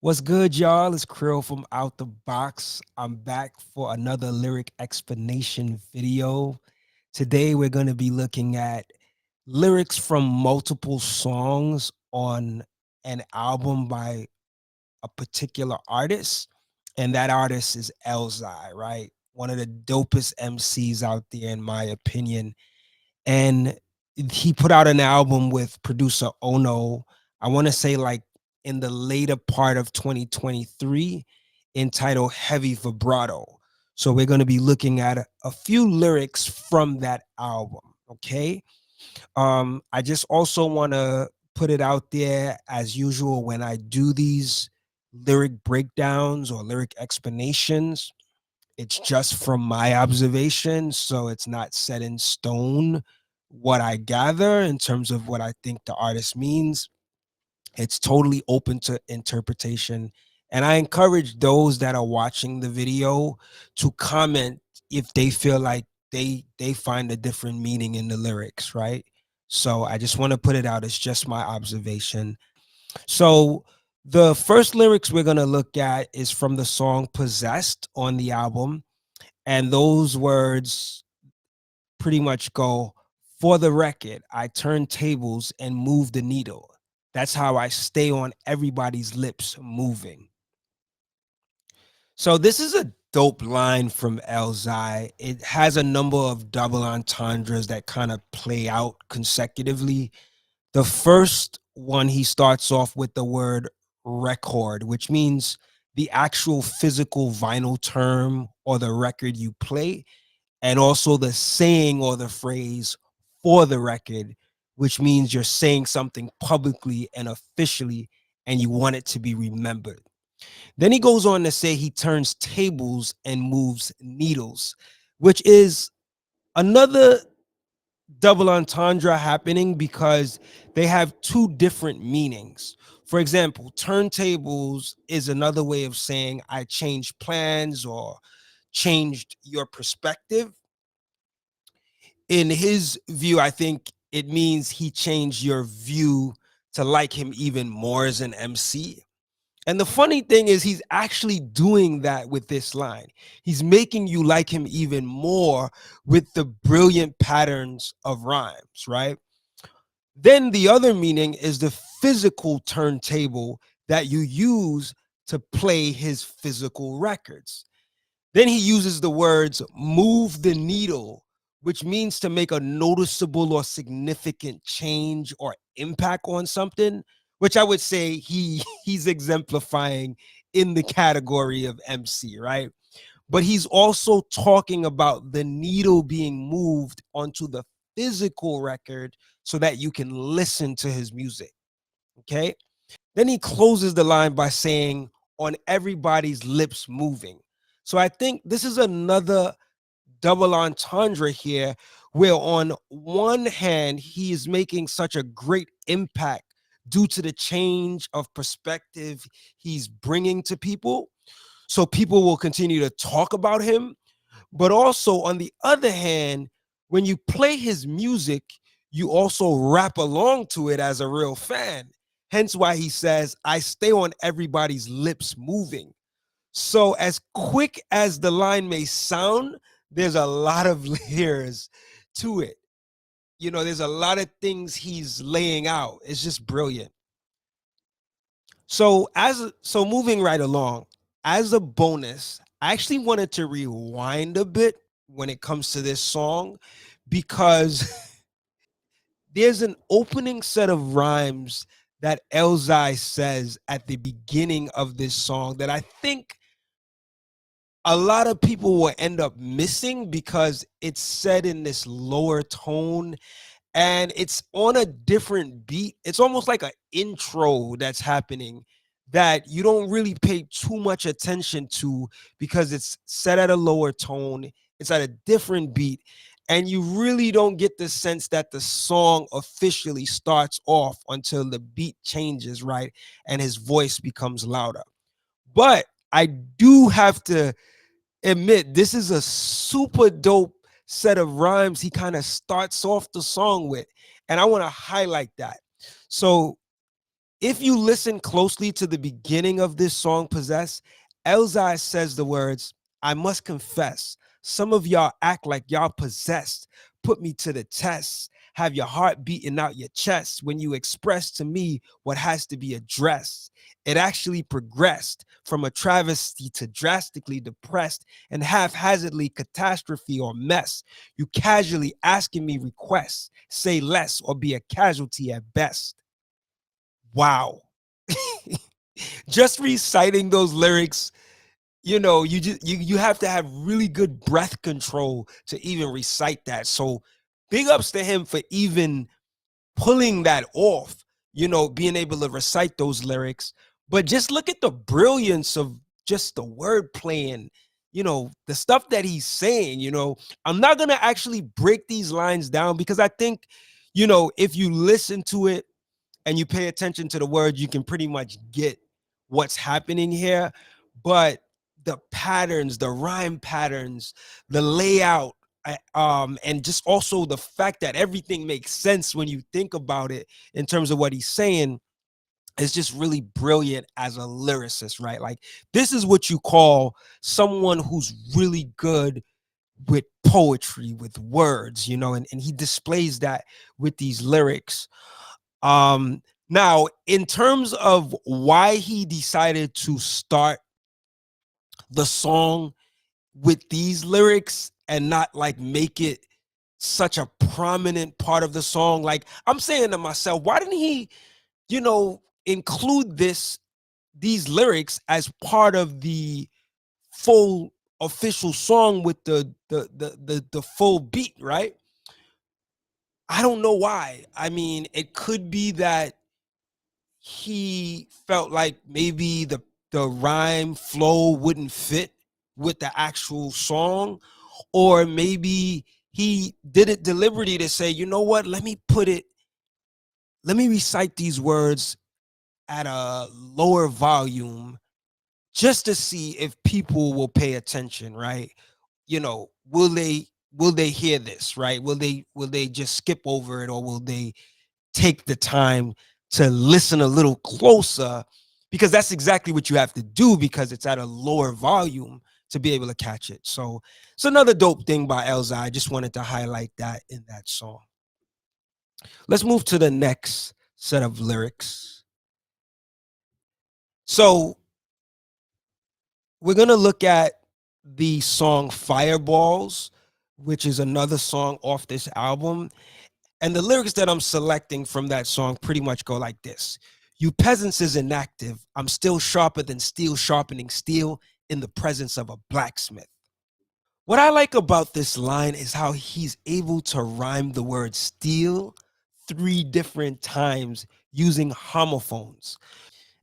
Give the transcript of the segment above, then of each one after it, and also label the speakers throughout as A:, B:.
A: What's good, y'all? It's Cril from Out the Box. I'm back for another lyric explanation video. Today, we're going to be looking at lyrics from multiple songs on an album by a particular artist. And that artist is Elzhi, right? One of the dopest MCs out there, in my opinion. And he put out an album with producer Ono. I want to say like in the later part of 2023, entitled Heavy Vibrato. So we're going to be looking at a few lyrics from that album. Okay. I just also want to put it out there, as usual, when I do these lyric breakdowns or lyric explanations, it's just from my observation, so it's not set in stone what I gather in terms of what I think the artist means. It's totally open to interpretation. And I encourage those that are watching the video to comment if they feel like they find a different meaning in the lyrics, right? So I just want to put it out. It's just my observation. So the first lyrics we're going to look at is from the song Possessed on the album. And those words pretty much go, for the record, I turn tables and move the needle. That's how I stay on everybody's lips moving. So this is a dope line from Elzhi. It has a number of double entendres that kind of play out consecutively. The first one, he starts off with the word record, which means the actual physical vinyl term or the record you play, and also the saying or the phrase for the record, which means you're saying something publicly and officially and you want it to be remembered. Then he goes on to say he turns tables and moves needles, which is another double entendre happening because they have two different meanings. For example, turntables is another way of saying I changed plans or changed your perspective. In his view, I think it means he changed your view to like him even more as an MC. And the funny thing is, he's actually doing that with this line. He's making you like him even more with the brilliant patterns of rhymes, right? Then the other meaning is the physical turntable that you use to play his physical records. Then he uses the words move the needle, which means to make a noticeable or significant change or impact on something, which I would say he's exemplifying in the category of MC, right? But he's also talking about the needle being moved onto the physical record so that you can listen to his music. Okay. Then he closes the line by saying, on everybody's lips moving. So I think this is another double entendre here, where on one hand, he is making such a great impact due to the change of perspective he's bringing to people. So people will continue to talk about him. But also, on the other hand, when you play his music, you also rap along to it as a real fan. Hence why he says, I stay on everybody's lips moving. So, as quick as the line may sound, there's a lot of layers to it. You know, there's a lot of things he's laying out. It's just brilliant. So moving right along, as a bonus, I actually wanted to rewind a bit when it comes to this song because there's an opening set of rhymes that Elzhi says at the beginning of this song that I think a lot of people will end up missing because it's said in this lower tone and it's on a different beat. It's almost like an intro that's happening that you don't really pay too much attention to because it's set at a lower tone, it's at a different beat, and you really don't get the sense that the song officially starts off until the beat changes, right? And his voice becomes louder. But I do have to admit, this is a super dope set of rhymes he kind of starts off the song with. And I want to highlight that. So If you listen closely to the beginning of this song, Possess, Elzhi says the words, I must confess, some of y'all act like y'all possessed, put me to the test, have your heart beating out your chest when you express to me what has to be addressed. It actually progressed from a travesty to drastically depressed and haphazardly catastrophe or mess. You casually asking me requests, say less or be a casualty at best. Wow. Just reciting those lyrics, you know, you have to have really good breath control to even recite that. So big ups to him for even pulling that off, you know, being able to recite those lyrics. But just look at the brilliance of just the wordplay and, you know, the stuff that he's saying. You know, I'm not going to actually break these lines down because I think, you know, if you listen to it and you pay attention to the words, you can pretty much get what's happening here. But the patterns, the rhyme patterns, the layout, and just also the fact that everything makes sense when you think about it in terms of what he's saying is just really brilliant as a lyricist, right? Like, this is what you call someone who's really good with poetry, with words, you know, and he displays that with these lyrics. Now, in terms of why he decided to start the song with these lyrics and not like make it such a prominent part of the song, like I'm saying to myself, why didn't he, you know, include these lyrics as part of the full official song with the full beat, right? I don't know why. I mean, it could be that he felt like maybe the rhyme flow wouldn't fit with the actual song, or maybe he did it deliberately to say, you know what, let me recite these words at a lower volume just to see if people will pay attention, right? You know, will they hear this, right? Will they just skip over it, or will they take the time to listen a little closer, because that's exactly what you have to do because it's at a lower volume to be able to catch it. So it's another dope thing by Elzhi. I just wanted to highlight that in that song. Let's move to the next set of lyrics. So we're going to look at the song Fireballs, which is another song off this album. And the lyrics that I'm selecting from that song pretty much go like this. You peasants is inactive. I'm still sharper than steel sharpening steel in the presence of a blacksmith. What I like about this line is how he's able to rhyme the word steel 3 different times using homophones.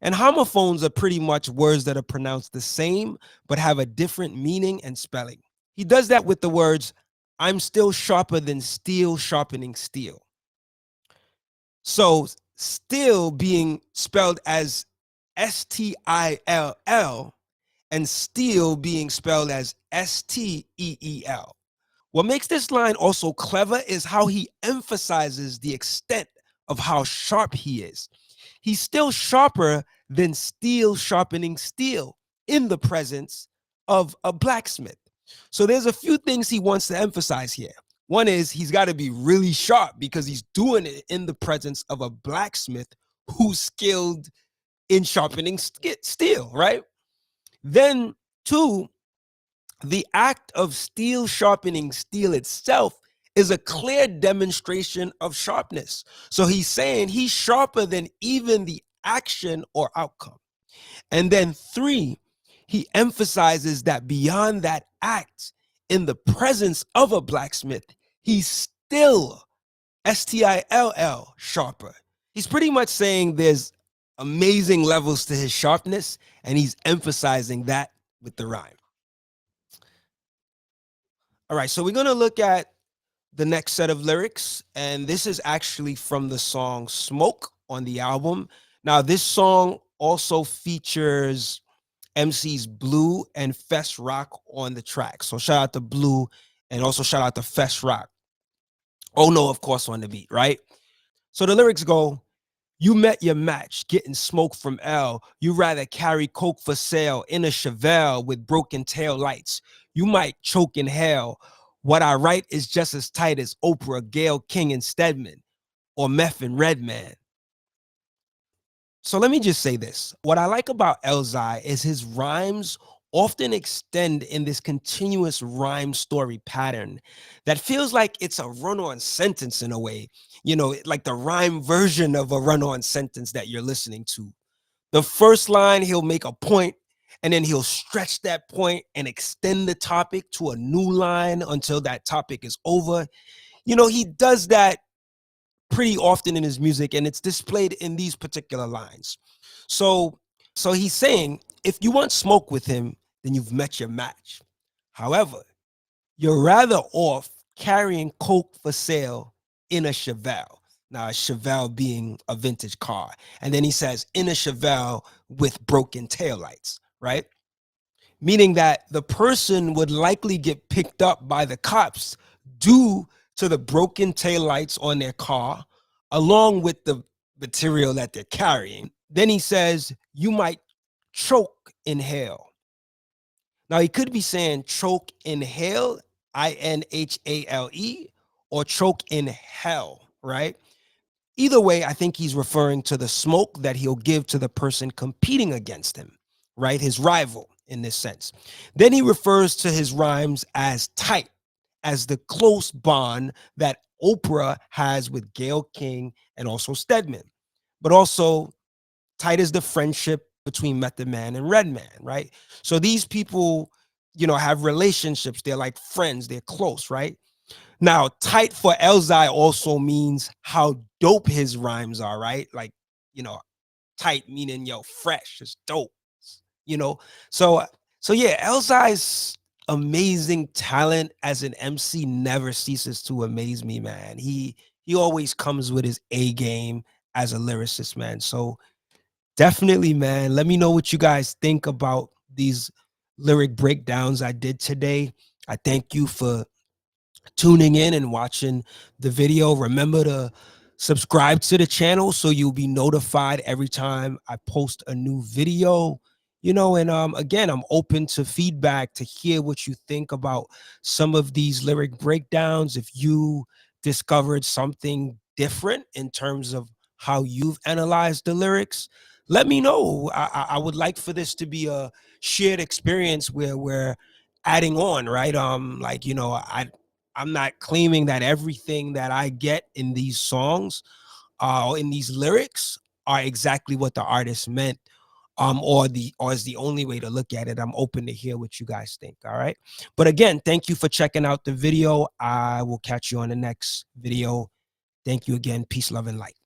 A: And homophones are pretty much words that are pronounced the same, but have a different meaning and spelling. He does that with the words, I'm still sharper than steel sharpening steel. So still being spelled as Still and steel being spelled as Steel. What makes this line also clever is how he emphasizes the extent of how sharp he is. He's still sharper than steel sharpening steel in the presence of a blacksmith. So there's a few things he wants to emphasize here. One is he's got to be really sharp because he's doing it in the presence of a blacksmith who's skilled in sharpening steel, right? Then, two, the act of steel sharpening steel itself is a clear demonstration of sharpness. So he's saying he's sharper than even the action or outcome. And then three, he emphasizes that beyond that act, in the presence of a blacksmith, he's still Still sharper. He's pretty much saying there's amazing levels to his sharpness, and he's emphasizing that with the rhyme. All right, so we're going to look at the next set of lyrics, and this is actually from the song Smoke on the album. Now, this song also features Emcee's Blue and Fest Rock on the track. So shout out to Blue and also shout out to Fest Rock. Oh no, of course, on the beat, right? So the lyrics go, You met your match, getting smoke from L. You rather carry coke for sale in a Chevelle with broken tail lights. You might choke in hell. What I write is just as tight as Oprah, Gayle King, and Stedman, or Meth and Redman. So let me just say this. What I like about Elzhi is his rhymes often extend in this continuous rhyme story pattern that feels like it's a run-on sentence in a way, you know, like the rhyme version of a run-on sentence that you're listening to. The first line, he'll make a point, and then he'll stretch that point and extend the topic to a new line until that topic is over. You know, he does that pretty often in his music, and it's displayed in these particular lines. So, so he's saying, if you want smoke with him, then you've met your match. However, you're rather off carrying coke for sale in a Chevelle. Now, a Chevelle being a vintage car. And then he says, in a Chevelle with broken taillights, right? Meaning that the person would likely get picked up by the cops due to the broken taillights on their car, along with the material that they're carrying. Then he says, you might choke in hell. Now, he could be saying choke in hell, INHALE, or choke in hell, right? Either way, I think he's referring to the smoke that he'll give to the person competing against him, right? His rival in this sense. Then he refers to his rhymes as tight, as the close bond that Oprah has with Gayle King and also Stedman, but also tight as the friendship between Method Man and Redman, right? So these people, you know, have relationships. They're like friends. They're close, right? Now, tight for Elzhi also means how dope his rhymes are, right? Like, you know, tight meaning, yo, fresh, it's dope, you know? So yeah, Elzhi's amazing talent as an MC never ceases to amaze me, man. He always comes with his A game as a lyricist, man. So definitely, man, let me know what you guys think about these lyric breakdowns I did today. I thank you for tuning in and watching the video. Remember to subscribe to the channel so you'll be notified every time I post a new video. You know, and again, I'm open to feedback to hear what you think about some of these lyric breakdowns. If you discovered something different in terms of how you've analyzed the lyrics, let me know. I would like for this to be a shared experience where we're adding on, right? Like, you know, I'm not claiming that everything that I get in these songs, in these lyrics, are exactly what the artist meant, or is the only way to look at it. I'm open to hear what you guys think. All right. But again, thank you for checking out the video. I will catch you on the next video. Thank you again. Peace, love, and light.